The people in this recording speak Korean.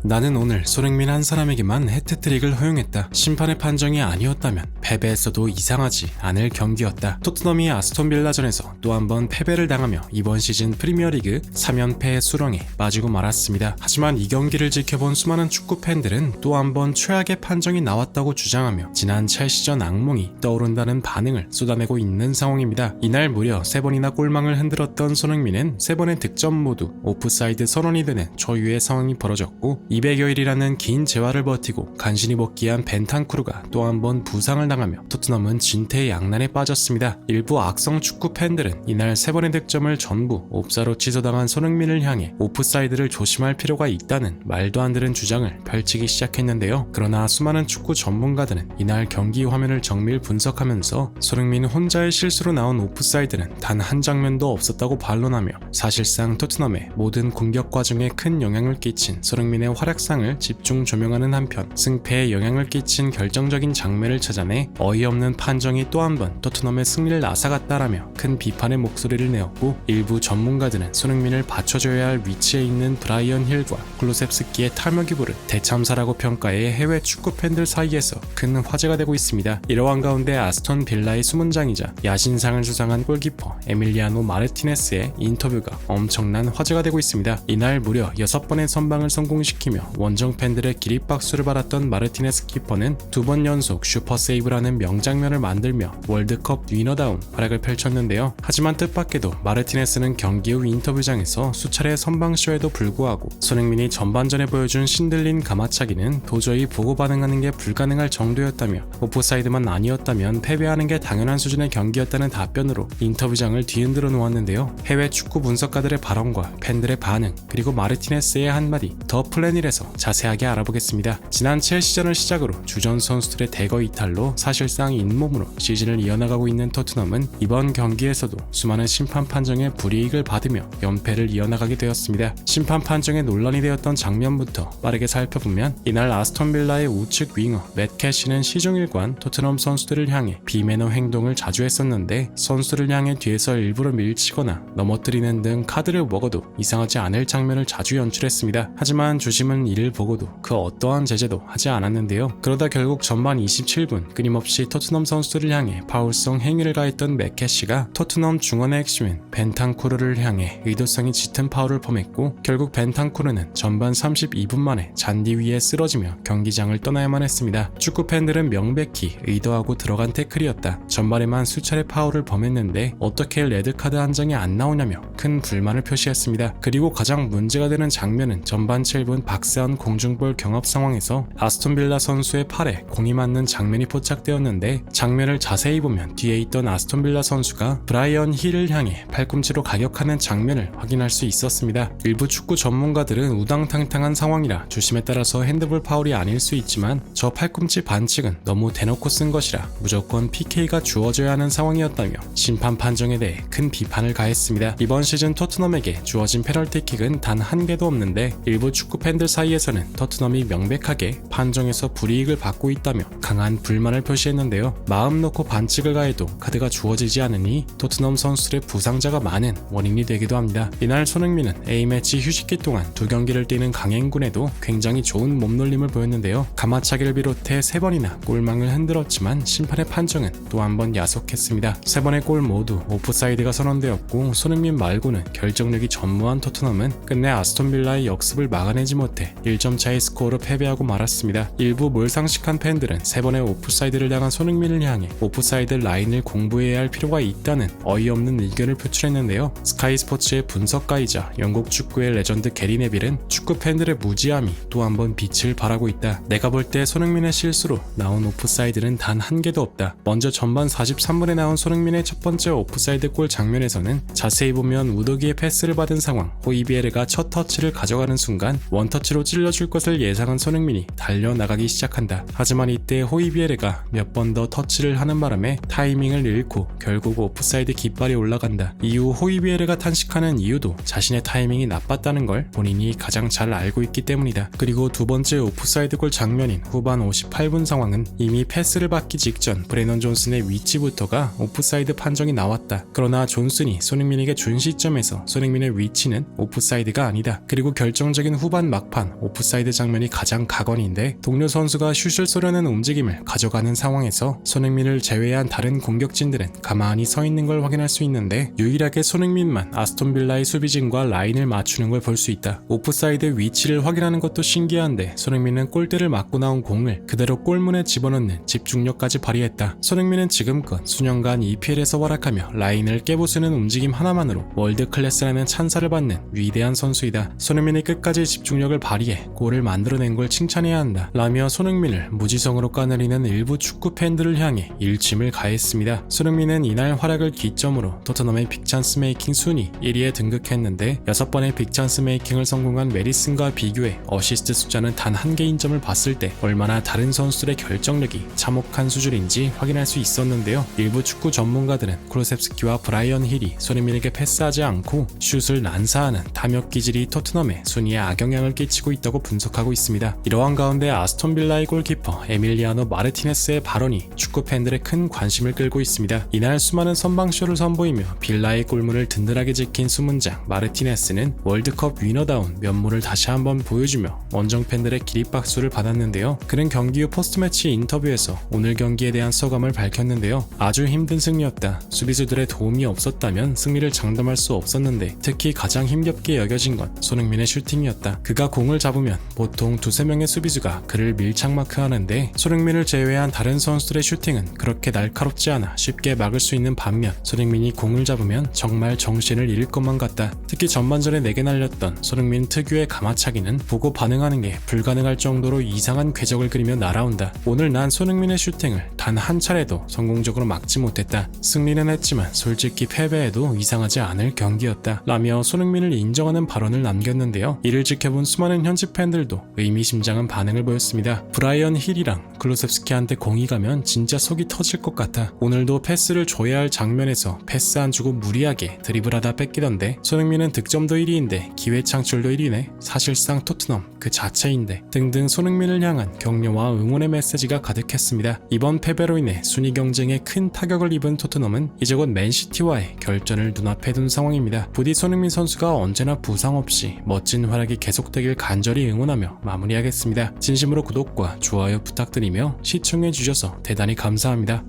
나는 오늘 손흥민 한 사람에게만 해트트릭을 허용했다. 심판의 판정이 아니었다면 패배했어도 이상하지 않을 경기였다. 토트넘이 아스톤빌라전에서 또 한 번 패배를 당하며 이번 시즌 프리미어리그 3연패의 수렁에 빠지고 말았습니다. 하지만 이 경기를 지켜본 수많은 축구 팬들은 또 한 번 최악의 판정이 나왔다고 주장하며 지난 첼시전 악몽이 떠오른다는 반응을 쏟아내고 있는 상황입니다. 이날 무려 3번이나 골망을 흔들었던 손흥민은 3번의 득점 모두 오프사이드 선언이 되는 초유의 상황이 벌어졌고 200여일이라는 긴 재활을 버티고 간신히 복귀한 벤탄쿠르가 또 한 번 부상을 당하며 토트넘은 진퇴양난에 빠졌습니다. 일부 악성 축구 팬들은 이날 3번의 득점을 전부 옵사로 취소당한 손흥민을 향해 오프사이드를 조심할 필요가 있다는 말도 안 되는 주장을 펼치기 시작했는데요. 그러나 수많은 축구 전문가들은 이날 경기 화면을 정밀 분석하면서 손흥민 혼자의 실수로 나온 오프사이드는 단 한 장면도 없었다고 반론하며 사실상 토트넘의 모든 공격 과정에 큰 영향을 끼친 손흥민의 활약상을 집중 조명하는 한편 승패에 영향을 끼친 결정적인 장면을 찾아내 어이없는 판정이 또 한 번 토트넘의 승리를 앗아갔다라며 큰 비판의 목소리를 내었고 일부 전문가들은 손흥민을 받쳐줘야 할 위치에 있는 브라이언 힐과 클루셉스키의 탐욕이 부른 대참사라고 평가해 해외 축구 팬들 사이에서 큰 화제가 되고 있습니다. 이러한 가운데 아스톤 빌라의 수문장이자 야신상을 수상한 골키퍼 에밀리아노 마르티네스의 인터뷰가 엄청난 화제가 되고 있습니다. 이날 무려 6번의 선방을 성공시키며 원정 팬들의 기립박수를 받았던 마르티네스 키퍼는 2번 연속 슈퍼세이브라는 명장면을 만들며 월드컵 위너다운 활약을 펼쳤는데요. 하지만 뜻밖에도 마르티네스는 경기 후 인터뷰장에서 수차례 선방쇼에도 불구하고 손흥민이 전반전에 보여준 신들린 가마차기는 도저히 보고 반응하는 게 불가능할 정도였다며 오프사이드만 아니었다면 패배하는 게 당연한 수준의 경기였다는 답변으로 인터뷰장을 뒤흔들어 놓았는데요. 해외 축구 분석가들의 발언과 팬들의 반응 그리고 마르티네스의 한마디 더 플래닛에서 자세하게 알아보겠습니다. 지난 첼시전을 시작으로 주전 선수들의 대거 이탈로 사실상 잇몸으로 시즌을 이어나가고 있는 토트넘은 이번 경기에서도 수많은 심판 판정에 불이익을 받으며 연패를 이어나가게 되었습니다. 심판 판정에 논란이 되었던 장면부터 빠르게 살펴보면 이날 아스톤 빌라의 우측 윙어 맷 캐시는 시종일관 토트넘 선수들을 향해 비매너 행동을 자주 했었는데 선수들을 향해 뒤에서 일부러 밀치거나 넘어뜨리는 등 카드를 먹어도 이상하지 않을 장면을 자주 연출했습니다. 하지만 주심은 이를 보고도 그 어떠한 제재도 하지 않았는데요. 그러다 결국 전반 27분 끊임없이 토트넘 선수들을 향해 파울성 행위를 가했던 맷 캐시가 토트넘 중원의 핵심인 벤탄쿠르를 향해 의도성이 짙은 파울을 범했고 결국 벤탄쿠르는 전반 32분 만에 잔디 위에 쓰러지며 경기장을 떠나야만 했습니다. 축구 팬들은 명백히 의도하고 들어간 태클이었다. 전반에만 수차례 파울을 범했는데 어떻게 레드카드 한 장이 안 나오냐며 큰 불만을 표시했습니다. 그리고 가장 문제가 되는 장면은 전반 7분 박세현 공중볼 경합 상황에서 아스톤빌라 선수의 팔에 공이 맞는 장면이 포착되었는데 장면을 자세히 보면 뒤에 있던 아스톤빌라 선수가 브라이언 힐을 향해 팔꿈치로 가격하는 장면을 확인할 수 있었습니다. 일부 축구 전문가들은 우당탕탕한 상황이라 주심에 따라서 핸드볼 파울이 아닐 수 있지만 저 팔꿈치 반칙은 너무 대놓고 쓴 것이라 무조건 PK가 주어져야 하는 상황이었다며 심판 판정에 대해 큰 비판을 가했습니다. 이번 시즌 토트넘에게 주어진 페널티킥은 단 한 개도 없는데 일부 축구 팬들 사이에서는 토트넘이 명백하게 판정에서 불이익을 받고 있다며 강한 불만을 표시했는데요. 마음 놓고 반칙을 가해도 카드가 주어지지 않으니 토트넘 선수들의 부상자가 많은 원인이 되기도 합니다. 이날 손흥민은 A매치 휴식기 동안 2경기를 뛰는 강행군에도 굉장히 좋은 몸놀림을 보였는데요. 가마차기를 비롯해 3번이나 골망을 흔들었지만 심판의 판정은 또 한 번 야속했습니다. 3번의 골 모두 오프사이드가 선언되었고 손흥민 말고는 결정력이 전무한 토트넘은 끝내 아스톤빌라의 역습을 막아내지 못해 1점 차의 스코어로 패배하고 말았습니다. 일부 몰상식한 팬들은 3번의 오프사이드를 당한 손흥민을 향해 오프사이드 라인을 공부해야 할 필요가 있다는 어이없는 의견을 표출했는데요. 스카이 스포츠의 분석가이자 영국 축구의 레전드 게리 네빌은 축구 팬들의 무지함이 또 한 번 빛을 발하고 있다. 내가 볼 때 손흥민의 실수로 나온 오프사이드는 단 한 개도 없다. 먼저 전반 43분에 나온 손흥민의 첫 번째 오프사이드 골 장면에서는 자세히 보면 우도기의 패스를 받은 상황 호이비에르가 첫 터치를 가져가는 순간 원터치로 찔러줄 것을 예상한 손흥민이 달려나가기 시작한다. 하지만 이때 호이비에르가 몇 번 더 터치를 하는 바람에 타이밍을 잃고 결국 오프사이드 깃발이 올라간다. 이후 호이비에르가 탄식하는 이유도 자신의 타이밍이 나빴다는 걸 본인이 가장 잘 알고 있기 때문이다. 그리고 두 번째 오프사이드 골 장면인 후반 58분 상황은 이미 패스를 받기 직전 브레넌 존슨의 위치부터가 오프사이드 판정이 나왔다. 그러나 존슨이 손흥민에게 준 시점에서 손흥민의 위치는 오프사이드가 아니다. 그리고 결정적인 후반 막판 시합한 오프사이드 장면이 가장 각원인데 동료 선수가 슛을 쏘려는 움직임을 가져가는 상황에서 손흥민을 제외한 다른 공격진들은 가만히 서 있는 걸 확인할 수 있는데 유일하게 손흥민만 아스톤 빌라의 수비진과 라인을 맞추는 걸 볼 수 있다. 오프사이드 위치를 확인하는 것도 신기한데 손흥민은 골대를 맞고 나온 공을 그대로 골문에 집어넣는 집중력까지 발휘했다. 손흥민은 지금껏 수년간 EPL에서 활약하며 라인을 깨부수는 움직임 하나만으로 월드 클래스라는 찬사를 받는 위대한 선수이다. 손흥민이 끝까지 집중력을 발휘해 골을 만들어낸 걸 칭찬해야 한다. 라며 손흥민을 무지성으로 까내리는 일부 축구 팬들을 향해 일침을 가했습니다. 손흥민은 이날 활약을 기점으로 토트넘의 빅찬스 메이킹 순위 1위에 등극했는데 6번의 빅찬스 메이킹을 성공한 메리슨과 비교해 어시스트 숫자는 단 한 개인 점을 봤을 때 얼마나 다른 선수들의 결정력이 참혹한 수준인지 확인할 수 있었는데요. 일부 축구 전문가들은 쿠루셉스키와 브라이언 힐이 손흥민에게 패스하지 않고 슛을 난사하는 탐욕 기질이 토트넘의 순위에 악영향을 끼치고 있다고 분석하고 있습니다. 이러한 가운데 아스톤 빌라의 골키퍼 에밀리아노 마르티네스의 발언이 축구 팬들의 큰 관심을 끌고 있습니다. 이날 수많은 선방쇼를 선보이며 빌라의 골문을 든든하게 지킨 수문장 마르티네스는 월드컵 위너다운 면모를 다시 한번 보여주며 원정 팬들의 기립박수를 받았는데요. 그는 경기 후 포스트매치 인터뷰에서 오늘 경기에 대한 소감을 밝혔는데요. 아주 힘든 승리였다. 수비수들의 도움이 없었다면 승리를 장담할 수 없었는데 특히 가장 힘겹게 여겨진 건 손흥민의 슈팅이었다. 그가 공을 잡으면 보통 2-3명의 수비수가 그를 밀착마크하는데 손흥민을 제외한 다른 선수들의 슈팅은 그렇게 날카롭지 않아 쉽게 막을 수 있는 반면 손흥민이 공을 잡으면 정말 정신을 잃을 것만 같다. 특히 전반전에 내게 날렸던 손흥민 특유의 가마차기는 보고 반응하는 게 불가능할 정도로 이상한 궤적을 그리며 날아온다. 오늘 난 손흥민의 슈팅을 단 한 차례도 성공적으로 막지 못했다. 승리는 했지만 솔직히 패배해도 이상하지 않을 경기였다. 라며 손흥민을 인정하는 발언을 남겼는데요. 이를 지켜본 수많은 현지 팬들도 의미심장한 반응을 보였습니다. 브라이언 힐이랑 클루셉스키한테 공이 가면 진짜 속이 터질 것 같아. 오늘도 패스를 줘야 할 장면에서 패스 안 주고 무리하게 드리블하다 뺏기던데 손흥민은 득점도 1위인데 기회 창출도 1위네. 사실상 토트넘 그 자체인데 등등 손흥민을 향한 격려와 응원의 메시지가 가득했습니다. 이번 패배로 인해 순위 경쟁에 큰 타격을 입은 토트넘은 이제 곧 맨시티와의 결전을 눈앞에 둔 상황입니다. 부디 손흥민 선수가 언제나 부상 없이 멋진 활약이 계속되길 간절히 응원하며 마무리하겠습니다. 진심으로 구독과 좋아요 부탁드리며 시청해주셔서 대단히 감사합니다.